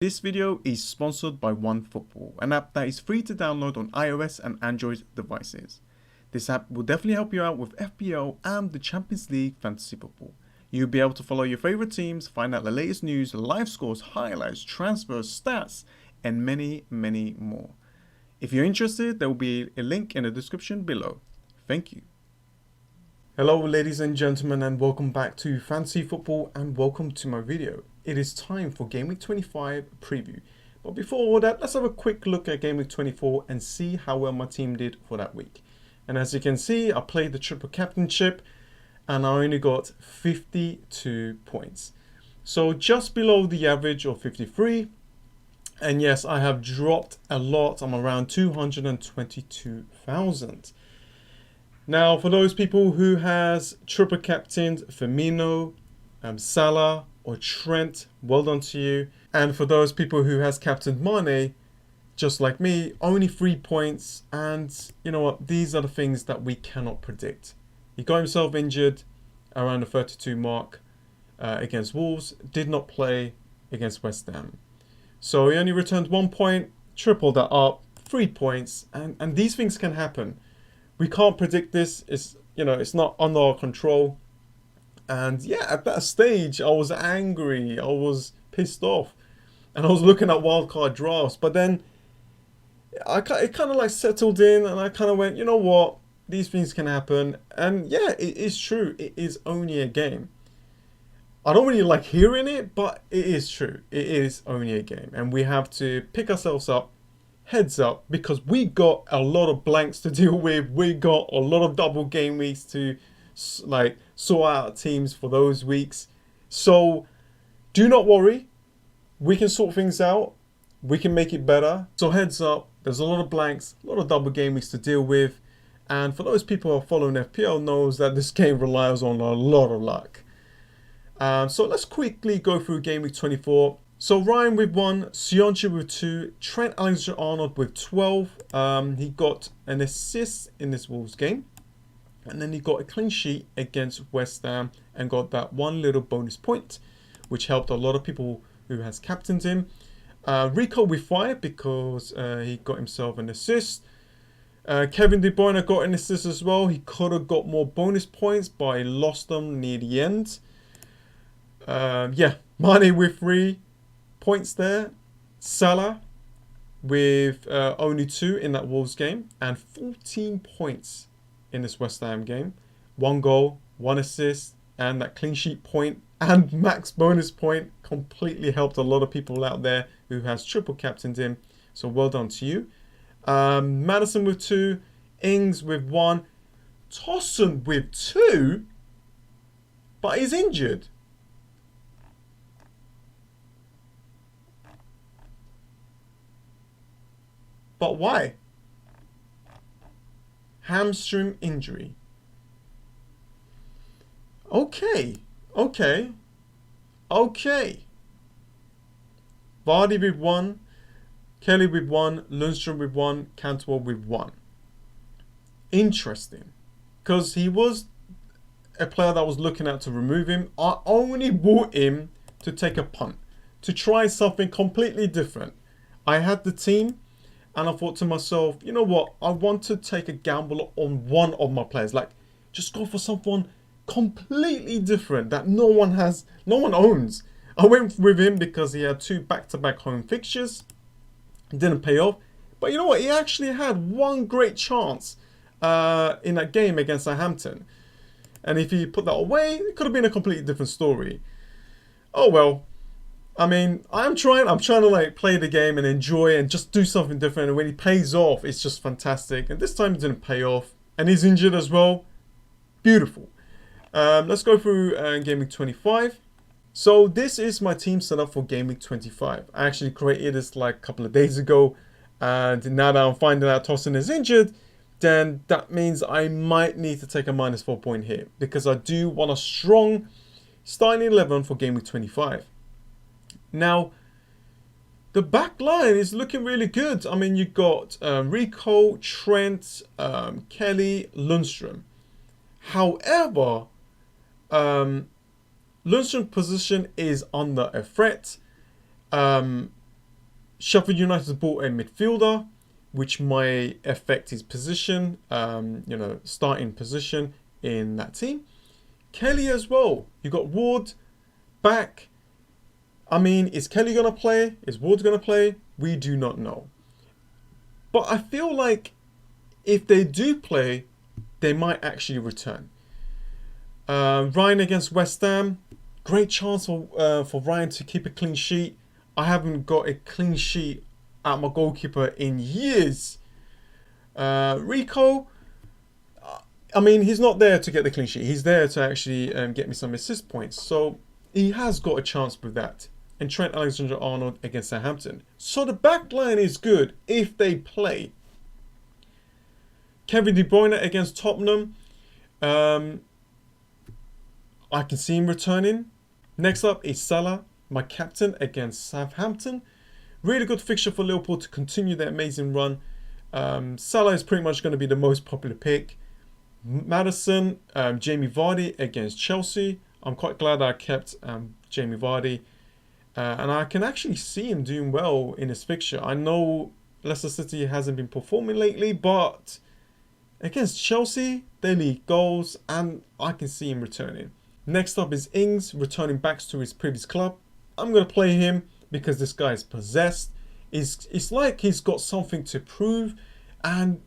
This video is sponsored by OneFootball, an app that is free to download on iOS and Android devices. This app will definitely help you out with FPL and the Champions League fantasy football. You'll be able to follow your favorite teams, find out the latest news, live scores, highlights, transfers, stats, and many more. If you're interested, there will be a link in the description below. Thank you. Hello ladies and gentlemen, and welcome back to Fantasy Football, and welcome to my video. It is time for Gameweek 25 preview. But before all that, let's have a quick look at Gameweek 24 and see how well my team did for that week. And as you can see, I played the triple captainship and I only got 52 points. So just below the average of 53. And yes, I have dropped a lot. I'm around 222,000. Now, for those people who has triple captained Firmino, Salah or Trent, well done to you. And for those people who has captained Mane, just like me, only 3 points. And you know what? These are the things that we cannot predict. He got himself injured around the 32 mark against Wolves. Did not play against West Ham. So he only returned 1 point, tripled that up, 3 points. And these things can happen. We can't predict this. It's not under our control. And yeah, at that stage, I was angry. I was pissed off. And I was looking at wildcard drafts. But then it kind of like settled in. And I kind of went, you know what? These things can happen. And yeah, it is true. It is only a game. I don't really like hearing it, but it is true. It is only a game. And we have to pick ourselves up. Heads up, because we got a lot of blanks to deal with. We got a lot of double game weeks to like sort out teams for those weeks. So do not worry. We can sort things out. We can make it better. So heads up, there's a lot of blanks, a lot of double game weeks to deal with. And for those people who are following FPL knows that this game relies on a lot of luck. So let's quickly go through game week 24. So Ryan with 1, Sionchi with 2, Trent Alexander-Arnold with 12. He got an assist in this Wolves game. And then he got a clean sheet against West Ham and got that one little bonus point, which helped a lot of people who has captained him. Rico with 5 because he got himself an assist. Kevin De Bruyne got an assist as well. He could have got more bonus points, but he lost them near the end. Yeah, Mane with 3 points there. Salah with only 2 in that Wolves game and 14 points in this West Ham game. 1 goal, 1 assist, and that clean sheet point and max bonus point completely helped a lot of people out there who has triple captained him. So well done to you. Madison with 2, Ings with 1, Tosun with 2, but he's injured. But why? Hamstring injury. Okay. Vardy with 1, Kelly with 1, Lundstrom with 1, Cantwell with 1. Interesting. Because he was a player that was looking at to remove him. I only bought him to take a punt. To try something completely different. I had the team. And I thought to myself, you know what? I want to take a gamble on one of my players. Like, just go for someone completely different that no one owns. I went with him because he had 2 back-to-back home fixtures. It didn't pay off. But you know what? He actually had 1 great chance in that game against Southampton. And if he put that away, it could have been a completely different story. Oh well. I mean, I'm trying to like play the game and enjoy and just do something different. And when he pays off, it's just fantastic. And this time it didn't pay off. And he's injured as well. Beautiful. Let's go through Game Week 25. So this is my team setup for Game Week 25. I actually created this like a couple of days ago. And now that I'm finding out Tosun is injured, then that means I might need to take a -4 point hit. Because I do want a strong starting 11 for Game Week 25. Now, the back line is looking really good. I mean, you got Rico, Trent, Kelly, Lundstrom. However, Lundstrom's position is under a threat. Sheffield United bought a midfielder, which may affect his position, starting position in that team. Kelly as well. You got Ward back. I mean, is Kelly going to play? Is Ward going to play? We do not know. But I feel like if they do play, they might actually return. Ryan against West Ham. Great chance for Ryan to keep a clean sheet. I haven't got a clean sheet at my goalkeeper in years. Rico, I mean, he's not there to get the clean sheet. He's there to actually get me some assist points. So he has got a chance with that. And Trent Alexander-Arnold against Southampton. So the back line is good if they play. Kevin De Bruyne against Tottenham. I can see him returning. Next up is Salah, my captain, against Southampton. Really good fixture for Liverpool to continue their amazing run. Salah is pretty much going to be the most popular pick. Maddison, Jamie Vardy against Chelsea. I'm quite glad I kept Jamie Vardy. And I can actually see him doing well in his fixture. I know Leicester City hasn't been performing lately, but against Chelsea, they lead goals, and I can see him returning. Next up is Ings, returning back to his previous club. I'm going to play him because this guy is possessed. It's like he's got something to prove, and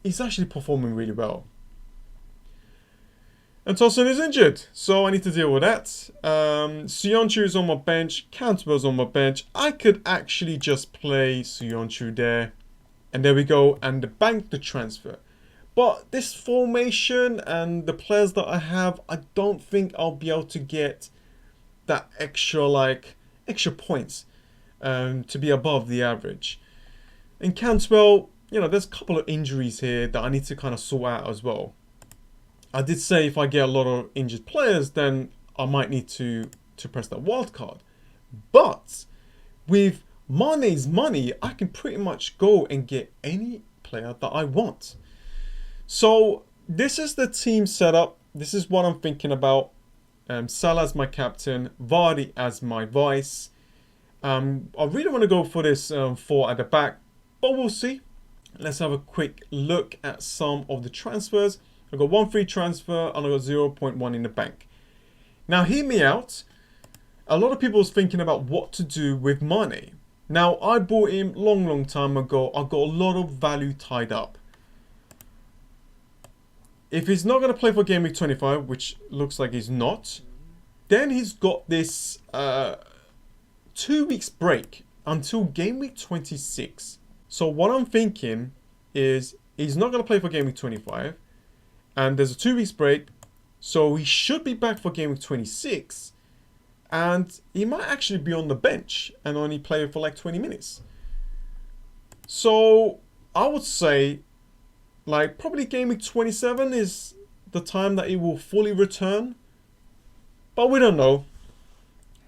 he's actually performing really well. And Tosin is injured, so I need to deal with that. Söyüncü is on my bench. Cantwell's on my bench. I could actually just play Söyüncü there. And there we go. And bank the transfer. But this formation and the players that I have, I don't think I'll be able to get that extra points to be above the average. And Cantwell, there's a couple of injuries here that I need to kind of sort out as well. I did say if I get a lot of injured players, then I might need to press that wild card. But with Mane's money, I can pretty much go and get any player that I want. So this is the team setup. This is what I'm thinking about. Salah as my captain, Vardy as my vice. I really want to go for this 4 at the back, but we'll see. Let's have a quick look at some of the transfers. I got 1 free transfer and I got 0.1 in the bank. Now hear me out. A lot of people was thinking about what to do with Mane. Now I bought him long time ago. I got a lot of value tied up. If he's not going to play for Gameweek 25, which looks like he's not, then he's got this 2 weeks break until Gameweek 26. So what I'm thinking is he's not going to play for Gameweek 25. And there's a 2 weeks break, so he should be back for Gameweek 26. And he might actually be on the bench and only play for like 20 minutes. So I would say probably Gameweek 27 is the time that he will fully return. But we don't know.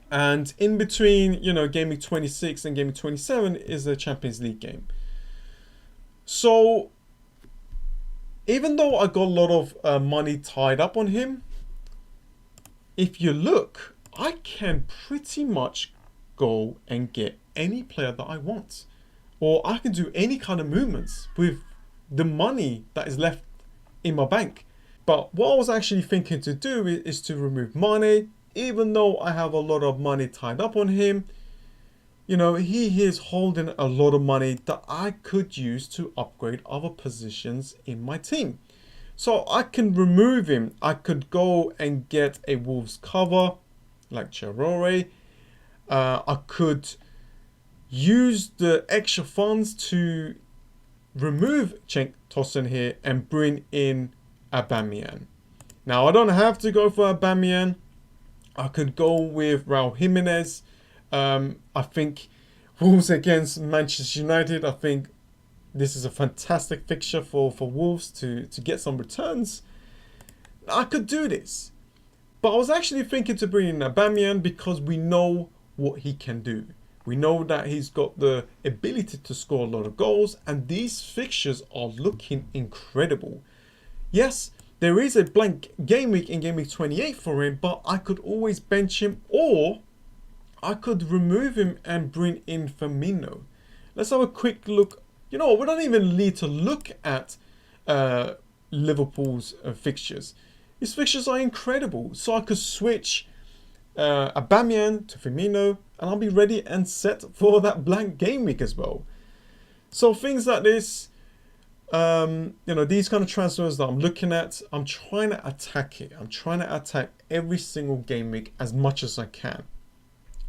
And in between, Gameweek 26 and Gameweek 27 is a Champions League game. So even though I got a lot of money tied up on him, if you look, I can pretty much go and get any player that I want. Or I can do any kind of movements with the money that is left in my bank. But what I was actually thinking to do is to remove Mane, even though I have a lot of money tied up on him. He is holding a lot of money that I could use to upgrade other positions in my team. So I can remove him. I could go and get a Wolves cover like Cherore. I could use the extra funds to remove Cenk Tosun here and bring in Aubameyang. Now I don't have to go for Aubameyang. I could go with Raul Jimenez. I think Wolves against Manchester United, I think this is a fantastic fixture for Wolves to get some returns. I could do this. But I was actually thinking to bring in Aubameyang because we know what he can do. We know that he's got the ability to score a lot of goals, and these fixtures are looking incredible. Yes, there is a blank game week in Game Week 28 for him, but I could always bench him, or I could remove him and bring in Firmino. Let's have a quick look. You know, we don't even need to look at Liverpool's fixtures. His fixtures are incredible. So I could switch Aubameyang to Firmino, and I'll be ready and set for that blank game week as well. So things like this, you know, these kind of transfers that I'm looking at, I'm trying to attack it. I'm trying to attack every single game week as much as I can.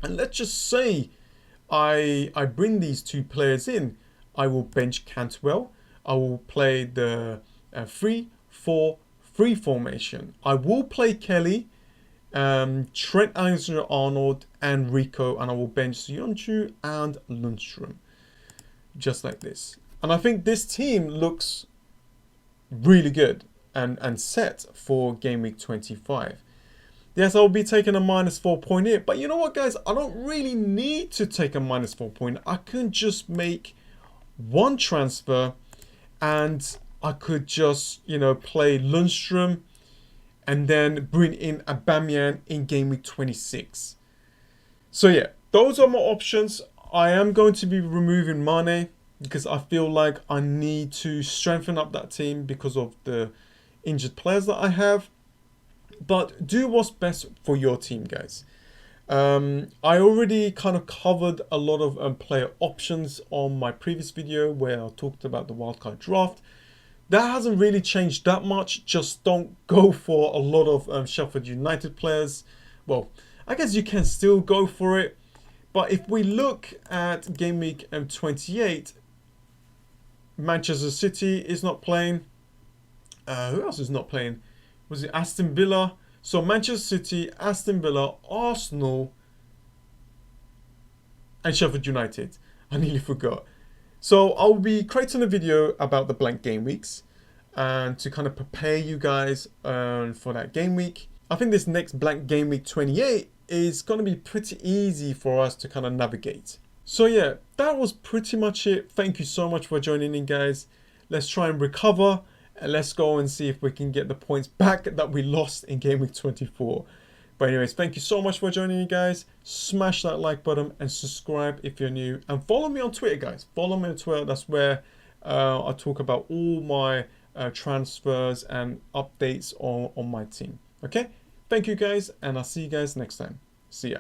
And let's just say I bring these two players in. I will bench Cantwell. I will play the 3-4-3 formation. I will play Kelly, Trent Alexander-Arnold, and Rico, and I will bench Söyüncü and Lundstram. Just like this. And I think this team looks really good and set for game week 25. Yes, I'll be taking a -4.8, but you know what, guys? I don't really need to take a -4 I can just make one transfer, and I could just, you know, play Lundstram and then bring in Aubameyang in game week 26. So yeah, those are my options. I am going to be removing Mane because I feel like I need to strengthen up that team because of the injured players that I have. But do what's best for your team, guys. I already kind of covered a lot of player options on my previous video where I talked about the wildcard draft. That hasn't really changed that much. Just don't go for a lot of Sheffield United players. Well, I guess you can still go for it. But if we look at game week 28, Manchester City is not playing. Who else is not playing? Was it Aston Villa? So Manchester City, Aston Villa, Arsenal, and Sheffield United. I nearly forgot. So I'll be creating a video about the blank game weeks and to kind of prepare you guys for that game week. I think this next blank game week 28 is going to be pretty easy for us to kind of navigate. So yeah, that was pretty much it. Thank you so much for joining in, guys. Let's try and recover. And let's go and see if we can get the points back that we lost in game week 24. But anyways, thank you so much for joining me, guys. Smash that like button and subscribe if you're new. And follow me on Twitter, guys. Follow me on Twitter. That's where I talk about all my transfers and updates on my team. Okay? Thank you, guys. And I'll see you guys next time. See ya.